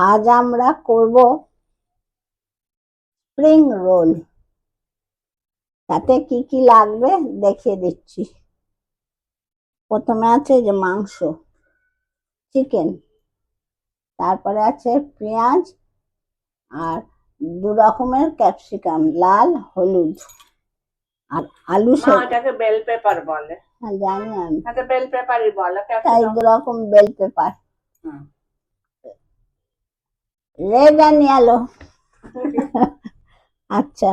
আজ আমরা করব স্প্রিং রোল। তাতে কি কি লাগবে দেখিয়ে দিচ্ছি। প্রথমে আছে যে মাংস, চিকেন, তারপরে আছে পেঁয়াজ আর 2 রকমের ক্যাপসিকাম, লাল হলুদ, আর আলু মা এটাকে বেল পেপার বলে। হ্যাঁ জানি আমি, এটা বেল পেপারই বলে। তাই 2 রকম বেল পেপার, হুম। Red and yellow. আচ্ছা,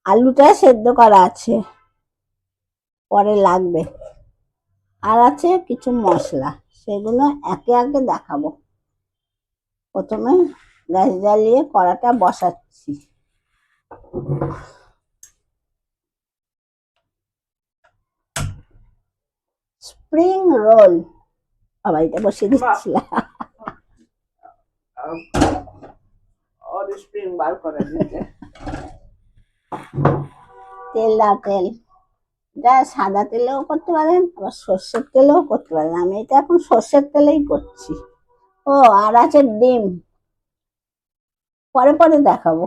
আলুটা সেদ্ধ করা আছে, পরে লাগবে। আর আছে কিছু মশলা, সেগুলো একে একে দেখাবো। প্রথমে গ্যাস জ্বালিয়ে কড়াটা বসাচ্ছি। স্প্রিং রোল আবার এটা বসিয়ে দিচ্ছিলাম। স্প্রিং বার করে দিতে। তেল দাও, তেল। এটা সাদা তেলেও করতে পারেন, আবার সর্ষের তেলেও করতে পারেন। আমি এটা এখন সর্ষের তেলেই করছি। ও আর আছে ডিম, পরে পরে দেখাবো।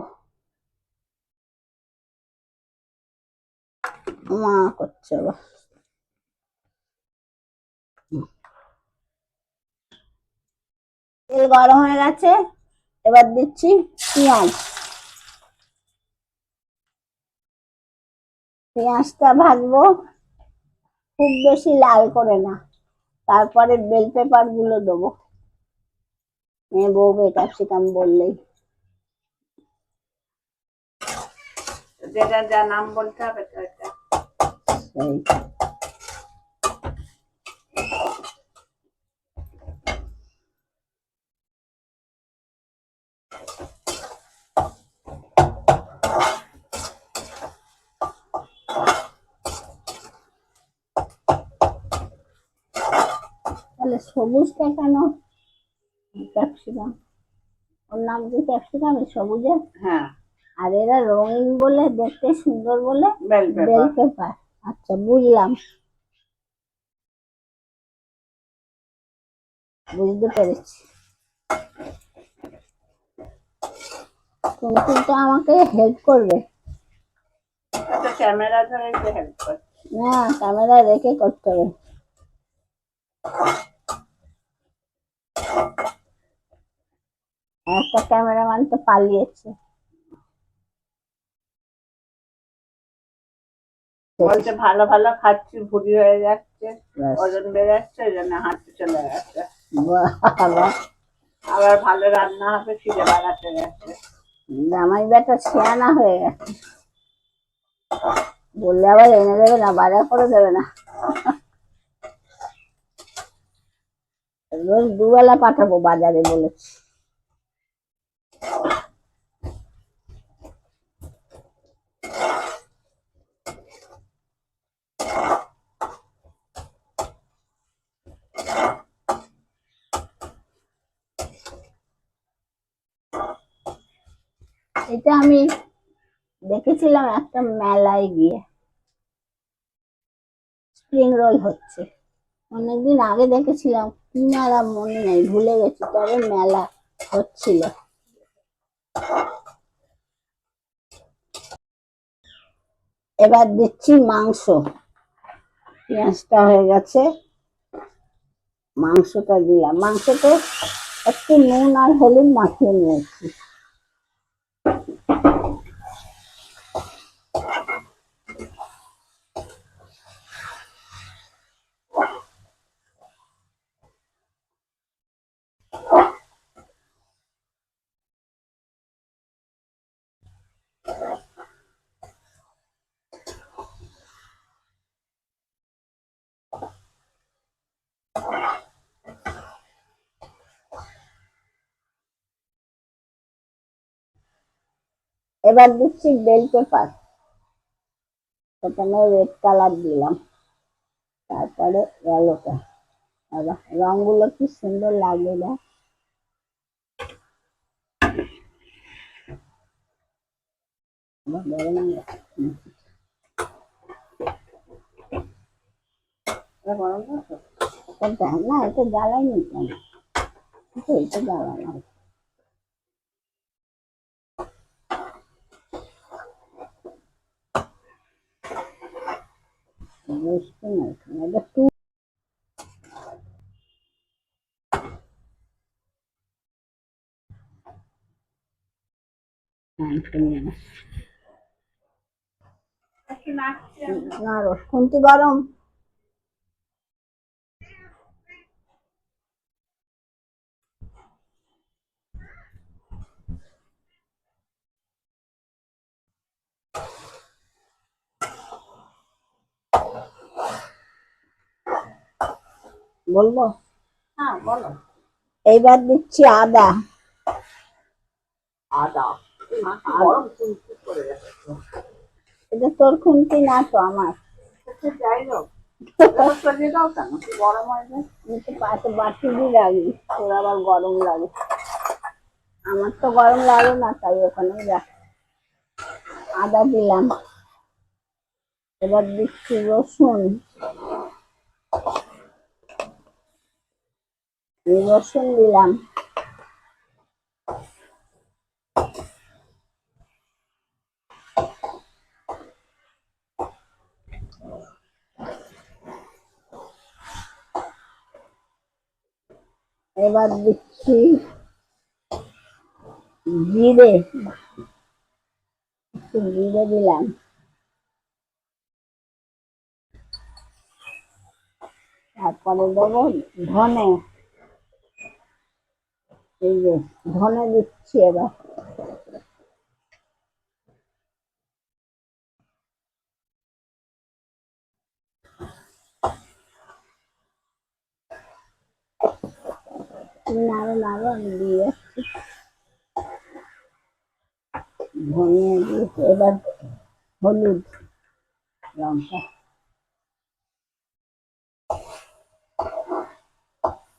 মা করছে আবার। তেল গরম হয়ে গেছে, এবার দিচ্ছি পেঁয়াজ। পেঁয়াজটা ভাজবো, খুব বেশি লাল করে না। তারপরে বেল পেপার গুলো দেবো। বউ ক্যাপসিকাম বললেই, যেটা যা নাম বলতে হবে তো এটা। তাহলে সবুজটা কেন ক্যাপসিকাম? ওর নাম কি ক্যাপসিকাম সবুজের? হ্যাঁ, আর এরা রঙিন বলে, দেখতে সুন্দর বলে বেল বেল পেপার। পেপার। আচ্ছা, বুঝলাম, বুঝতে পেরেছি। তুমি কিন্তু আমাকে হেল্প করবে। আচ্ছা, ক্যামেরা ধরে একটু হেল্প কর। না, ক্যামেরা রেখে করতে হবে। একটা ক্যামেরাম্যান তো পালিয়েছে। বলছে ভালো ভালো খাচ্ছি, ভুঁড়ি হয়ে যাচ্ছে, ওজন বেড়ে যাচ্ছে, ওই জন্য হাঁটতে চলে গেছে। আবার ভালো রান্না হবে, ফিরে বেড়াতে গেছে। জামাই বেটা ছিয়ানা হয়ে গেছে, বললে আবার এনে দেবে না, বাজার করে দেবে না। রোজ 2 বেলা পাঠাবো বাজারে বলেছি। এটা আমি দেখেছিলাম একটা মেলায় গিয়ে, স্প্রিং রোল হচ্ছে। অনেকদিন আগে দেখেছিলাম, কি মেলা মনে নেই, ভুলে গেছি, তবে মেলা হচ্ছিল। এবার দিচ্ছি মাংস। পেঁয়াজটা হয়ে গেছে, মাংসটা দিলাম। মাংসতে একটু নুন আর হলুদ মাখিয়ে নিয়েছি। এবার দিচ্ছি বেল পেপার। প্রথমে রেড কালার দিলাম, তারপরে ইয়েলোটা। রংগুলো কি সুন্দর লাগে না? না, এটা জ্বালাইনি কেন, এটা জ্বালানো। একটু নাচছি আমি। না খুন্তি গরম। বলবো? হ্যাঁ বলো। এইবার দিচ্ছি আদা। আদা গরম কুলকুল করে যাচ্ছে। এটা তোর খুন্তি না তো আমার। সে যাই হোক, এবার সরিয়ে দাও কেন? গরম হয়ে যায়। আমি তো পাশে বাটি দিয়ে রাখি, তোর আবার গরম লাগে। আমার তো গরম লাগে না, তাই ওখানে রাখ। আদা দিলাম। এবার দিচ্ছি রসুন। রসুন দিলাম। এবার দিচ্ছি জিরে। একটু জিরে দিলাম। তারপরে দেবো ধনে। এই যে ধনে দিচ্ছি এবার। নাড়ো নাড়ো, আমি দিয়ে যাচ্ছি। ধনিয়া দিয়ে এবার হলুদ, লঙ্কা।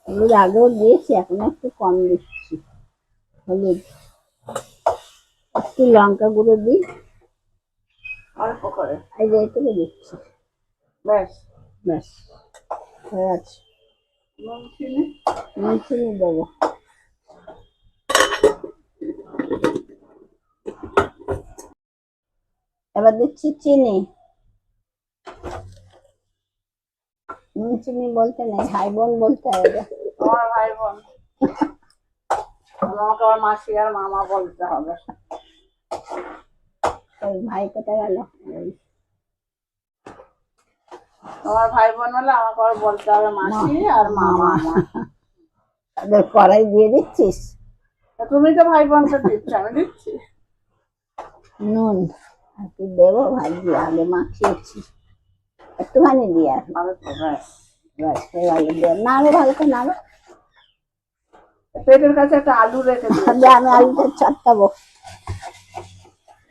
হলুদ আগেও দিয়েছি, এখন একটু কম দিচ্ছি হলুদ। একটু লঙ্কা গুঁড়ো দিই, অল্প করে। এই যে এইটুকু দিচ্ছি। ব্যাস। ব্যাস হয়ে আছে। নুন চিনি। নুন চিনি দেবো। এবার দিচ্ছি চিনি। নুন চিনি বলতে নেই, ভাই বোন বলতে হবে। আমার ভাই বোন। আমাকে আমার মাসি আর মামা বলতে হবে। ওই ভাই কোথায় গেল? তোমার ভাই বোন হলে আমাকে আবার বলতে হবে মাসি আর মামা আমার। তাদের কড়াই দিয়ে দিচ্ছিস? তুমি তো ভাই বোনকে দিচ্ছ, আমি দিচ্ছি। নুন আর কি দেবো? ভাজি আগে মাখিয়েছি, একটুখানি দিয়ে আর ভালো তো, ব্যাস। ব্যাস হয়ে গেল। দিয়ে নাড়ো, ভালো করে নাড়ো। পেটের কাছে একটা আলু রেখে দিও। আমি আলুটা চটকাবো।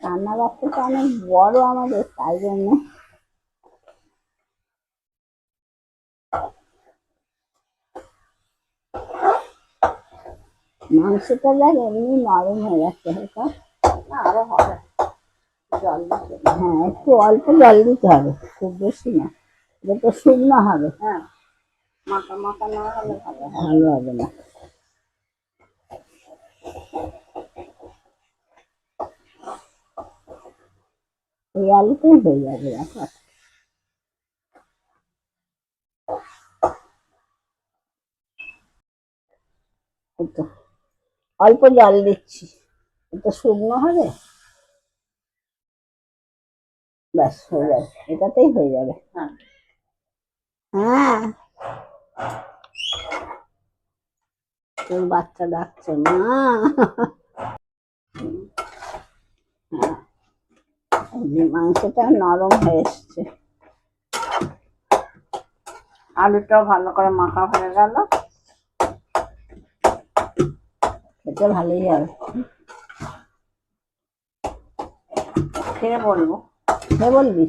রান্নাঘরটা অনেক বড় আমাদের, তাই জন্য মাংসটা দেখ এমনি নরম হয়ে যাচ্ছে হালকা। না আরো হবে, জল দিতে। হ্যাঁ একটু অল্প জল দিতে হবে, খুব বেশি না, এটা শুকনো হবে। হ্যাঁ, মাখা মাখা না হলে ভালো হয়। ভালো হবে না। এই আলুটাই হয়ে যাবে এখন। একটু অল্প জল দিচ্ছি, এটা শুকনো হবে। ব্যাস হয়ে যাবে, এটাতেই হয়ে যাবে। হ্যাঁ। হ্যাঁ তোর বাচ্চা ডাকছে মা। হ্যাঁ, মাংসটা নরম হয়ে এসছে। আলুটাও ভালো করে মাখা হয়ে গেল। খেতে ভালোই হবে। খেয়ে বলবো। খেয়ে বলবি?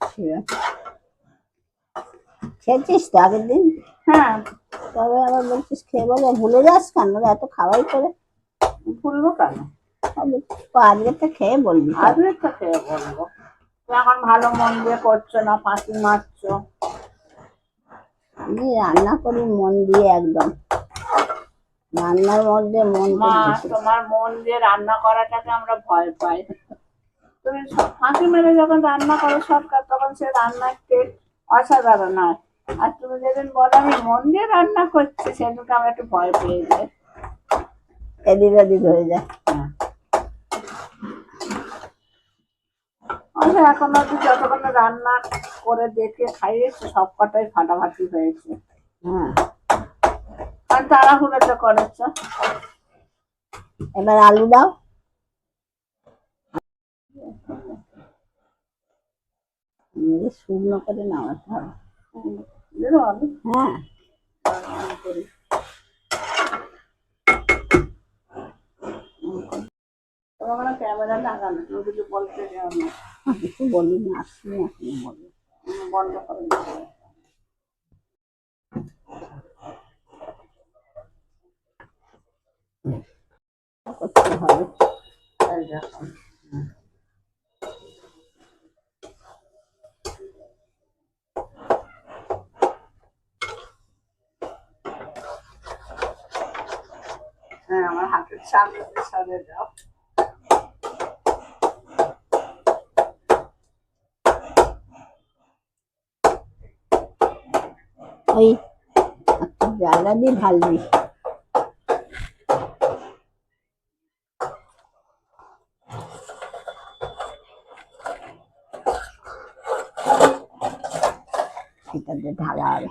ঠিক আছে। খেয়েছিস তো আগের দিন? হ্যাঁ। তবে আবার বলছিস খেয়ে বলবো, ভুলে যাস কেন? এত খাওয়াই করে। ভুলবো কেন? আজকে খেয়ে বলবি। আজকে তো খেয়ে বলবো। তুমি এখন ভালো মন দিয়ে করছো না, ফাঁকি মারছো। আমি রান্না করি মন দিয়ে একদম, রান্নার মধ্যে মন। মা, তোমার মন দিয়ে রান্না করাটাকে আমরা ভয় পাই। তুমি ফাঁকি মেরে যখন রান্না করো সরকার, তখন সে রান্নার টেস্ট অসাধারণ হয়। আর তুমি যেদিন বলো আমি মন দিয়ে রান্না করছি, সেদিনকে আমরা একটু ভয় পেয়ে যাই। এদিক ওদিক হয়ে যায়। হ্যাঁ। মাসে এখন অব্দি যতক্ষণ রান্না করে দেখে খাইয়েছে সব কটাই ফাটাফাটি হয়েছে। হ্যাঁ, আর তাড়াহুড়োটা করেছে। এবার আলু দাও। শুকনো করে নামাতে হবে। বুঝলো আমি হ্যাঁ, করি। তোমার ক্যামেরা লাগানো, তুমি কিছু বলতে যাও না। কিছু বলি না, আসলে এখন বলি। বন্ধ করে দিতে। করতে হবে। এই দেখো। হ্যাঁ, আমার হাতের সামনে দিয়ে সরে যাও। ওই একটা জায়গা দিয়ে ঢালবি। এটা দিয়ে ঢালা হবে।